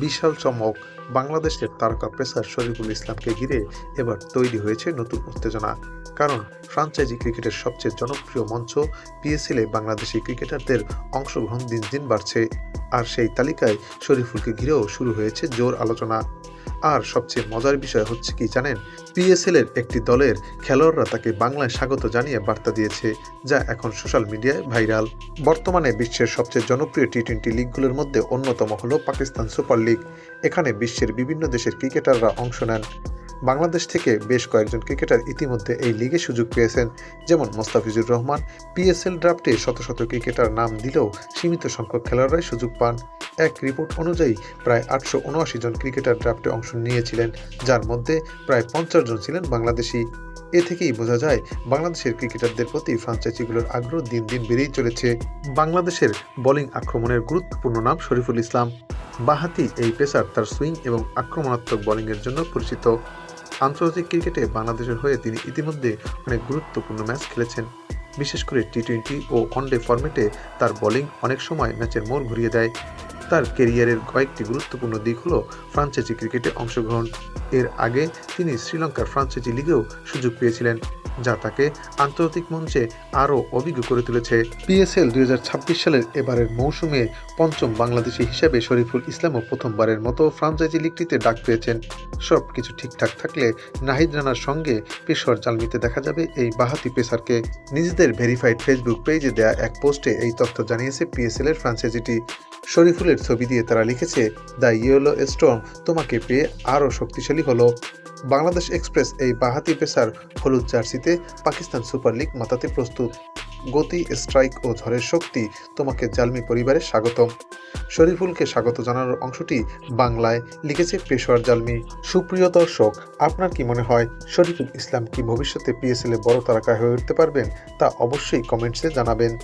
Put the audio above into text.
বিশাল চমক! বাংলাদেশের তারকা পেসার শরীফুল ইসলামকে ঘিরে এবার তৈরি হয়েছে নতুন উত্তেজনা। কারণ ফ্র্যাঞ্চাইজি ক্রিকেটের সবচেয়ে জনপ্রিয় মঞ্চ পিএসএলে বাংলাদেশি ক্রিকেটারদের অংশগ্রহণ দিন দিন বাড়ছে। আর সেই তালিকায় শরীফুলকে ঘিরেও শুরু হয়েছে জোর আলোচনা। আর সবচেয়ে মজার বিষয় হচ্ছে কি জানেন, পিএসএল এর একটি দলের খেলোয়াড়রা তাকে বাংলায় স্বাগত জানিয়ে বার্তা দিয়েছে, যা এখন সোশ্যাল মিডিয়ায় ভাইরাল। বর্তমানে বিশ্বের সবচেয়ে জনপ্রিয় টি-20 লিগগুলোর মধ্যে অন্যতম হলো পাকিস্তান সুপার লিগ। এখানে বিশ্বের বিভিন্ন দেশের ক্রিকেটাররা অংশ নেন। বাংলাদেশ থেকে বেশ কয়েকজন ক্রিকেটার ইতিমধ্যে এই লিগে সুযোগ পেয়েছেন, যেমন মোস্তাফিজুর রহমান। পিএসএল ড্রাফটে শত শত ক্রিকেটার নাম দিলেও সীমিত সংখ্যক খেলোয়াড়রাই সুযোগ পান। এক রিপোর্ট অনুযায়ী প্রায় 879 জন ক্রিকেটার ড্রাফটে অংশ নিয়েছিলেন, যার মধ্যে প্রায় 50 জন ছিলেন বাংলাদেশি। এ থেকেই বোঝা যায় বাংলাদেশের ক্রিকেটারদের প্রতি ফ্র্যাঞ্চাইজিগুলোর আগ্রহ দিন দিন বেড়েই চলেছে। বাংলাদেশের বোলিং আক্রমণের গুরুত্বপূর্ণ নাম শরীফুল ইসলাম। বাঁহাতি এই পেসার তার সুইং এবং আক্রমণাত্মক বোলিংয়ের জন্য পরিচিত। আন্তর্জাতিক ক্রিকেটে বাংলাদেশের হয়ে তিনি ইতিমধ্যে অনেক গুরুত্বপূর্ণ ম্যাচ খেলেছেন। বিশেষ করে টি-20 ও ওয়ানডে ফরম্যাটে তার বোলিং অনেক সময় ম্যাচের মোড় ঘুরিয়ে দেয়। তার ক্যারিয়ারের কয়েকটি গুরুত্বপূর্ণ দিক হলো ফ্র্যাঞ্চাইজি ক্রিকেটে অংশগ্রহণ। এর আগে তিনি শ্রীলঙ্কার ফ্র্যাঞ্চাইজি লিগেও সুযোগ পেয়েছিলেন, যা তাকে আন্তর্জাতিক মঞ্চে আরও অভিজ্ঞ করে তুলেছে। পিএসএল 2026 সালের এবারের মৌসুমে পঞ্চম বাংলাদেশি হিসেবে শরীফুল ইসলামও প্রথমবারের মতো ফ্র্যাঞ্চাইজি লিগটিতে ডাক পেয়েছেন। সব কিছু ঠিকঠাক থাকলে নাহিদ রানার সঙ্গে পেশোয়ার জালমিতে দেখা যাবে এই বাঁহাতি পেসারকে। নিজেদের ভেরিফাইড ফেসবুক পেজে দেয়া এক পোস্টে এই তথ্য জানিয়েছে পিএসএল এর ফ্র্যাঞ্চাইজিটি। শরীফুলের ছবি দিয়ে তারা লিখেছে, দ্য ইয়েলো স্টর্ম তোমাকে পেয়ে আরও শক্তিশালী হলো। বাংলাদেশ এক্সপ্রেস এই বাঁহাতি পেসার হলুদ জার্সিতে পাকিস্তান সুপার লিগ মাতাতে প্রস্তুত। গতি, স্ট্রাইক ও ঝড়ের শক্তি, তোমাকে জালমি পরিবারে স্বাগতম। শরীফুলকে স্বাগত জানানোর অংশটি বাংলায় লিখেছে পেশোয়ার জালমি। সুপ্রিয় দর্শক, আপনার কি মনে হয় শরীফুল ইসলাম কি ভবিষ্যতে পিএসএলে বড় তারকা হয়ে উঠতে পারবেন? তা অবশ্যই কমেন্টসে জানাবেন।